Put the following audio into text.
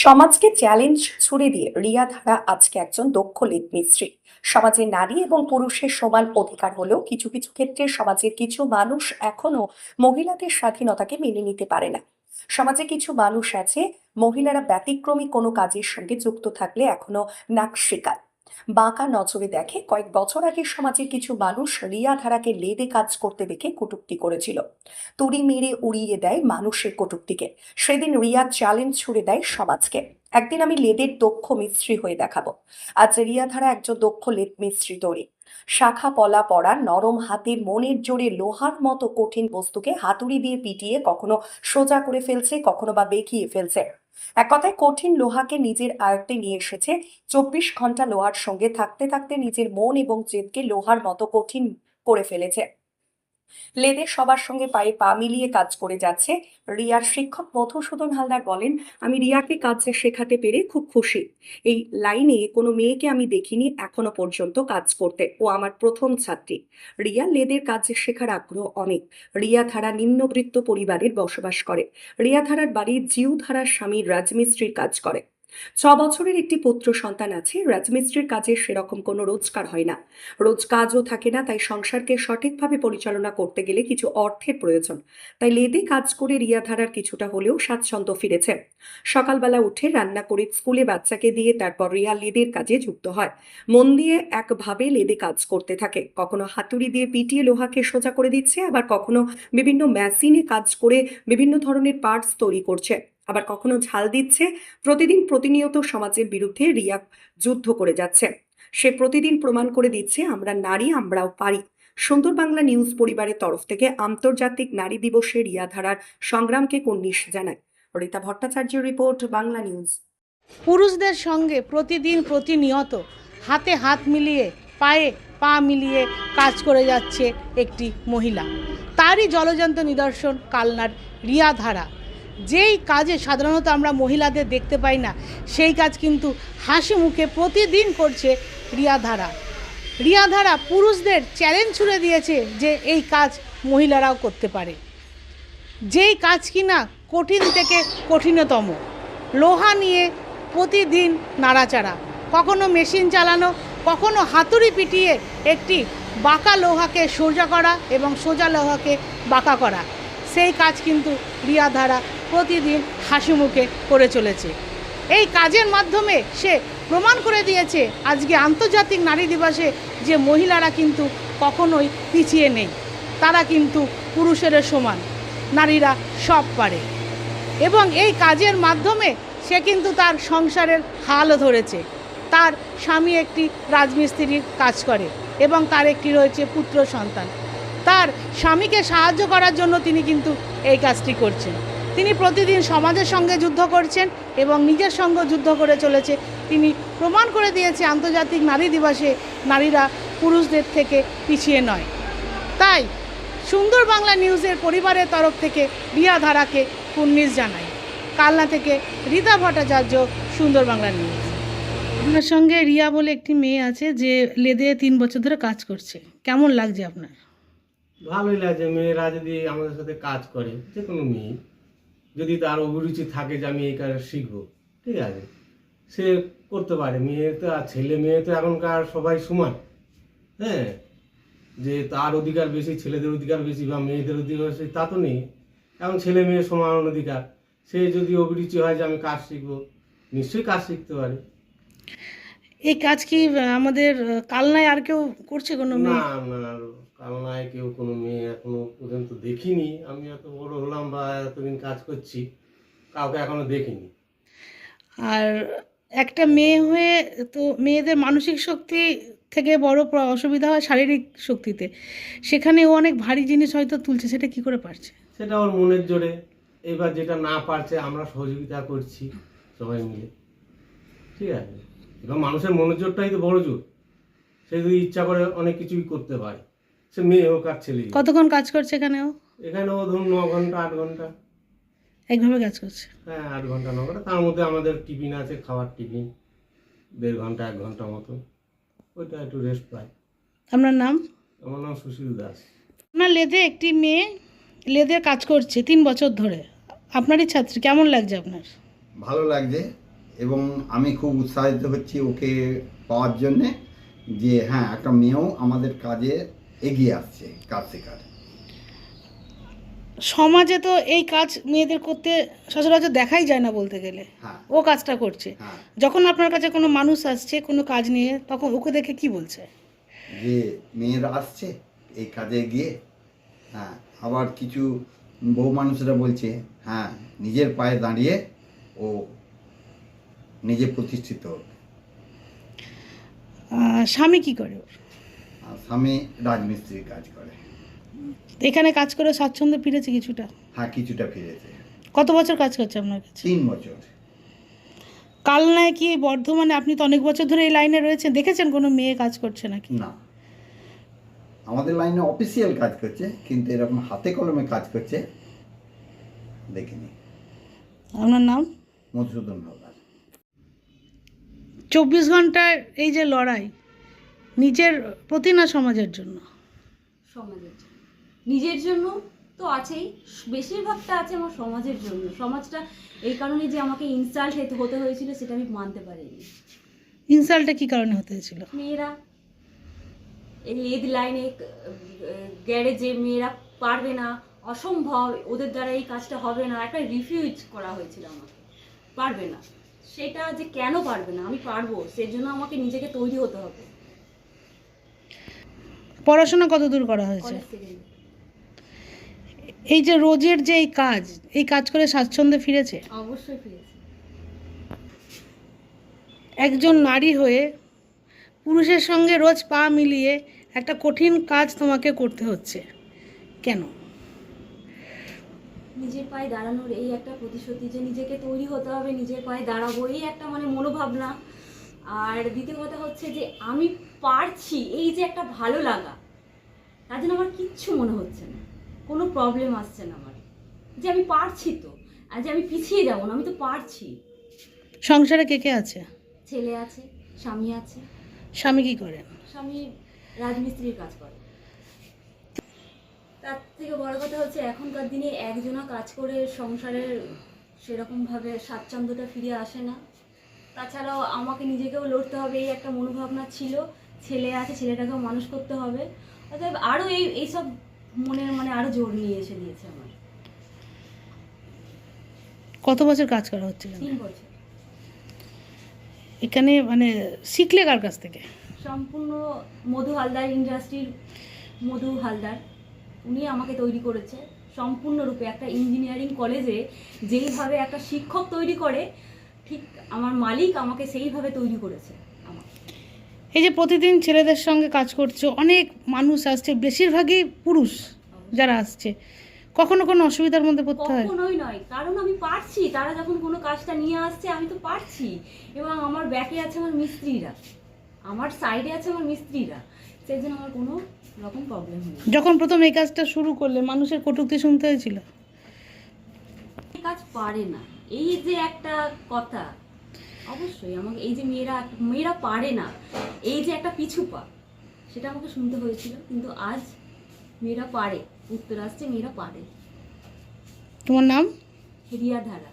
সমাজকে চ্যালেঞ্জ ছুড়ে দিয়ে রিয়া ধারা আজকে একজন দক্ষ লেদ মিস্ত্রি। সমাজে নারী এবং পুরুষের সমান অধিকার হলেও কিছু কিছু ক্ষেত্রে সমাজের কিছু মানুষ এখনো মহিলাদের স্বাধীনতাকে মেনে নিতে পারে না। সমাজে কিছু মানুষ আছে, মহিলারা ব্যতিক্রমী কোনো কাজের সঙ্গে যুক্ত থাকলে এখনো নাক শিকার বাঁকা নজরে দেখে। কয়েক বছর আগে সমাজের কিছু মানুষ রিয়া ধারাকে লেদে কাজ করতে দেখে কটূক্তি করেছিল। তুড়ি মেরে উড়িয়ে দেয় মানুষের কটূক্তিকে। সেদিন রিয়া চ্যালেঞ্জ ছুড়ে দেয় সমাজকে, একদিন আমি লেদের দক্ষ মিস্ত্রি হয়ে দেখাবো। আজ রিয়া ধারা একজন দক্ষ লেদ মিস্ত্রি তৈরি। শাখা পলা পড়া নরম হাতে মনের জোরে লোহার মতো কঠিন বস্তুকে হাতুড়ি দিয়ে পিটিয়ে কখনো সোজা করে ফেলছে, কখনো বা বেঁকিয়ে ফেলছে। এক কথায় কঠিন লোহাকে নিজের আয়ত্তে নিয়ে এসেছে। 24 ঘন্টা লোহার সঙ্গে থাকতে থাকতে নিজের মন এবং জেদকে লোহার মতো কঠিন করে ফেলেছে। লেদে সবার সঙ্গে পায়ে পা মিলিয়ে কাজ করে যাচ্ছে। রিয়ার শিক্ষক মধুসূদন হালদার বলেন, আমি রিয়াকে কাজ শেখাতে পেরে খুব খুশি। এই লাইনে কোনো মেয়েকে আমি দেখিনি এখনো পর্যন্ত কাজ করতে, ও আমার প্রথম ছাত্রী। রিয়া লেদের কাজ শেখার আগ্রহ অনেক। রিয়া ধারা নিম্নবিত্ত পরিবারের বসবাস করে। রিয়া ধারার বাড়ির জিউ ধারার স্বামী রাজমিস্ত্রির কাজ করে। 6 বছরের একটি পুত্র সন্তান আছে। রাজমিস্ত্রির কাজে সেরকম কোনো রোজগার হয় না, রোজ কাজও থাকে না, তাই সংসারকে সঠিকভাবে পরিচালনা করতে গেলে কিছু অর্থের প্রয়োজন। তাই লেদে কাজ করে রিয়া ধারার কিছুটা হলেও স্বাচ্ছন্দ্য ফিরেছে। সকালবেলা উঠে রান্না করে স্কুলে বাচ্চাকে দিয়ে তারপর রিয়া লেদের কাজে যুক্ত হয়। মন দিয়ে একভাবে লেদে কাজ করতে থাকে। কখনো হাতুড়ি দিয়ে পিটিয়ে লোহাকে সোজা করে দিচ্ছে, আবার কখনো বিভিন্ন মেশিনে কাজ করে বিভিন্ন ধরনের পার্টস তৈরি করছে, আবার কখনো ঝাল দিচ্ছে। প্রতিদিন প্রতিনিয়ত সমাজের বিরুদ্ধে রিয়া যুদ্ধ করে যাচ্ছে। সে প্রতিদিন প্রমাণ করে দিচ্ছে, আমরা নারী, আমরাও পারি। সুন্দর বাংলা নিউজ পরিবারের তরফ থেকে আন্তর্জাতিক নারী দিবসে রিয়া ধারার সংগ্রামকে কুর্নিশ জানায়। রীতা ভট্টাচার্যের রিপোর্ট, বাংলা নিউজ। পুরুষদের সঙ্গে প্রতিদিন প্রতিনিয়ত হাতে হাত মিলিয়ে পায়ে পা মিলিয়ে কাজ করে যাচ্ছে একটি মহিলা। তারই জলজ্যান্ত নিদর্শন কালনার রিয়া ধারা। যেই কাজে সাধারণত আমরা মহিলাদের দেখতে পাই না, সেই কাজ কিন্তু হাসি মুখে প্রতিদিন করছে রিয়া ধারা। রিয়া ধারা পুরুষদের চ্যালেঞ্জ ছুড়ে দিয়েছে যে এই কাজ মহিলারাও করতে পারে। যেই কাজ কিনা কঠিন থেকে কঠিনতম, লোহা নিয়ে প্রতিদিন নাড়াচাড়া, কখনো মেশিন চালানো, কখনো হাতুড়ি পিটিয়ে একটি বাঁকা লোহাকে সোজা করা এবং সোজা লোহাকে বাঁকা করা, সেই কাজ কিন্তু রিয়া ধারা প্রতিদিন হাসি মুখে করে চলেছে। এই কাজের মাধ্যমে সে প্রমাণ করে দিয়েছে আজকে আন্তর্জাতিক নারী দিবসে যে মহিলারা কিন্তু কখনোই পিছিয়ে নেই, তারা কিন্তু পুরুষের সমান, নারীরা সব পারে। এবং এই কাজের মাধ্যমে সে কিন্তু তার সংসারের হালও ধরেছে। তার স্বামী একটি রাজমিস্ত্রির কাজ করে এবং তার একটি রয়েছে পুত্র সন্তান। তার স্বামীকে সাহায্য করার জন্য তিনি কিন্তু এই কাজটি করছেন। তিনি প্রতিদিন সমাজের সঙ্গে যুদ্ধ করছেন এবং নিজের সঙ্গে যুদ্ধ করে চলেছে। তিনি প্রমাণ করে দিয়েছে আন্তর্জাতিক নারী দিবসে নারীরা পুরুষদের থেকে পিছিয়ে নয়। তাই সুন্দর বাংলা নিউজের পরিবারের তরফ থেকে রিয়া ধারাকে কুর্নিশ জানাই। কালনা থেকে রীতা ভট্টাচার্য, সুন্দর বাংলা নিউজ। আপনার সঙ্গে রিয়া বলে একটি মেয়ে আছে যে লেদে 3 বছর ধরে কাজ করছে, কেমন লাগছে আপনার? ভালোই লাগছে। মেয়েরা যদি আমাদের সাথে কাজ করে, যে কোনো মেয়ে যদি তার অভিরুচি থাকে যে আমি এই কাজ শিখবো, ঠিক আছে, সে করতে পারে। মেয়ে তো আর ছেলে মেয়ে তো এখনকার সবাই সমান। হ্যাঁ, যে তার অধিকার বেশি, ছেলেদের অধিকার বেশি বা মেয়েদের অধিকার বেশি তা তো নেই। এখন ছেলে মেয়ে সমান অধিকার। সে যদি অভিরুচি হয় যে আমি কাজ শিখবো, নিশ্চয়ই কাজ শিখতে পারে। এই কাজ কি আমাদের কালনায় আর কেউ করছে কোনো না মেয়ে? না, কালনায় কেউ কোনো মেয়ে এখনো পর্যন্ত দেখিনি। আমি এত বড় হলাম বা এতদিন কাজ করছি, কাউকে এখনো দেখিনি। আর একটা মেয়ে হয়ে তো মেয়েদের মানসিক শক্তি থেকে বড় অসুবিধা হয় শারীরিক শক্তিতে। সেখানে ও অনেক ভারী জিনিস হয়তো তুলছে, সেটা কি করে পারছে? সেটা ওর মনের জোরে। এবার যেটা না পারছে আমরা সহযোগিতা করছি সবাই মিলে, ঠিক আছে। এবার মানুষের মনের জোরটাই তো বড় জোর। সে যদি ইচ্ছা করে অনেক কিছুই করতে পারে, সে মেয়ে হোক আর ছেলে। কতক্ষণ কাজ করছে এখানে ও? এখানে ও ধরুন 9 ঘন্টা 8 ঘন্টা। একভাবে কাজ করছে? হ্যাঁ, 8 ঘন্টা 9 ঘন্টা। তার মধ্যে আমাদের টিফিন আছে, খাওয়ার টিফিন 1.5 ঘন্টা 1 ঘন্টা মতো, ওইটা একটু রেস্ট পাই। আপনার নাম? আমার নাম সুশীল দাস। আপনার লেদে একটি মেয়ে লেদে কাজ করছে 3 বছর ধরে, আপনারই ছাত্রী, কেমন লাগছে আপনার? ভালো লাগছে। এবং আমি খুব উৎসাহিত হচ্ছি ওকে পাওয়ার জন্যে, যে হ্যাঁ একটা মেয়েও আমাদের কাজে এগিয়ে আসছে, কাজ শেখার। সমাজে তো এই কাজ মেয়েদের করতে সচরাচর দেখাই যায় না বলতে গেলে, হ্যাঁ ও কাজটা করছে। হ্যাঁ, যখন আপনার কাছে কোনো মানুষ আসছে কোনো কাজ নিয়ে, তখন ওকে দেখে কি বলছে? যে মেয়েরা আসছে এই কাজে এগিয়ে। হ্যাঁ, আবার কিছু বউ মানুষরা বলছে হ্যাঁ নিজের পায়ে দাঁড়িয়ে ও নিজে প্রতিষ্ঠিত হোক। স্বামী কি করে ওর? আর স্বামী রাজমিস্ত্রির কাজ করে। এখানে কাজ করে স্বাচ্ছন্দ্যে ফিরেছে কিছুটা? হ্যাঁ, কিছুটা ফিরেছে। কত বছর কাজ করছে আপনার কাছে? 3 বছর। কালনায় কি বর্ধমানে, আপনি তো অনেক বছর ধরে এই লাইনে রয়েছেন, দেখেছেন কোনো মেয়ে কাজ করছে নাকি? না, আমাদের লাইনে অফিসিয়াল কাজ করছে, কিন্তু এরকম হাতে কলমে কাজ করছে দেখিনি। আপনার নাম? মধুসূদন হালদার। 24 ঘন্টার এই যে লড়াই, নিজের প্রতি না সমাজের জন্য? সমাজের জন্য। নিজের জন্য তো আছেই, বেশিরভাগটা আছে আমার সমাজের জন্য। সমাজটা এই কারণে যে আমাকে ইনসাল্ট হতে হয়েছিল সেটা আমি মানতে পারিনি। ইনসাল্টটা কি কারণে হতে হয়েছিল? মেয়েরা এই লেদ লাইনে গ্যারেজে মেয়েরা পারবে না, অসম্ভব, ওদের দ্বারা এই কাজটা হবে না, একটা রিফিউজ করা হয়েছিল আমাকে, পারবে না। সেটা যে কেন পারবে না, আমি পারবো, সেজন্য আমাকে নিজেকে তৈরি হতে হবে। পড়াশোনা কত দূর করা হয়েছে? College second. এই যে রোজের যে এই কাজ করে স্বাচ্ছন্দ্যে ফিরেছে? অবশ্যই ফিরেছি। একজন নারী হয়ে পুরুষের সঙ্গে রোজ পা মিলিয়ে একটা কঠিন কাজ তোমাকে করতে হচ্ছে, কেন? নিজের পায়ে দাঁড়ানোর এই একটা প্রতিশ্রুতি, যে নিজেকে তৈরি হতে হবে, নিজের পায়ে দাঁড়াবো, এই একটা মানে মনোভাবনা। আর দ্বিতীয় কথা হচ্ছে যে আমি পারছি, এই যে একটা ভালো লাগা, তার জন্য আমার কিচ্ছু মনে হচ্ছে না, কোনো প্রবলেম আসছে না আমার, যে আমি পারছি তো, আর যে আমি পিছিয়ে যাবো না, আমি তো পারছি। সংসারে কে কে আছে? ছেলে আছে, স্বামী আছে। স্বামী কি করেন? স্বামী রাজমিস্ত্রির কাজ করে। তার থেকে বড় কথা হচ্ছে এখনকার দিনে একজনা কাজ করে সংসারের সেরকমভাবে স্বাচ্ছন্দ্যটা ফিরে আসে না। তাছাড়াও আমাকে নিজেকেও লড়তে হবে, এই একটা মনোভাবনা ছিল। ছেলে আছে, ছেলেটাকেও মানুষ করতে হবে। অতএব আরও এইসব মনের মানে আরও জোর নিয়ে এসে দিয়েছে আমার। কত বছর কাজ করা হচ্ছে এখানে? 3 বছর। এখানে মানে শিখলে কার কাছ থেকে? সম্পূর্ণ মধু হালদার ইন্ডাস্ট্রির মধু হালদার, উনি আমাকে তৈরি করেছে সম্পূর্ণরূপে। একটা ইঞ্জিনিয়ারিং কলেজে যেইভাবে একটা শিক্ষক তৈরি করে, ঠিক আমার মালিক আমাকে সেইভাবে তৈরি করেছে। আমার এই যে প্রতিদিন ছেলেদের সঙ্গে কাজ করছো, অনেক মানুষ আসছে, বেশিরভাগই পুরুষ যারা আসছে, কখনো কোনো অসুবিধার মধ্যে পড়তে হয়? কখনোই নয়, কারণ আমি পারছি। তারা যখন কোনো কাজটা নিয়ে আসছে আমি তো পারছি, এবং আমার ব্যাকে আছে আমার মিস্ত্রিরা, আমার সাইডে আছে আমার মিস্ত্রিরা, সেই জন্য আমার কোনো রকম প্রবলেম হয়নি। যখন প্রথম এই কাজটা শুরু করলে মানুষের কটূক্তি শুনতে হয়েছিল? এই কাজ পারে না, এই যে একটা কথা, অবশ্যই আমাকে এই যে মেয়েরা পারে না, এই যে একটা পিছু পা, সেটা আমাকে শুনতে হয়েছিল। কিন্তু আজ মেয়েরা পারে, উত্তর আসছে মেয়েরা পারে। তোমার নাম? রিয়া ধারা।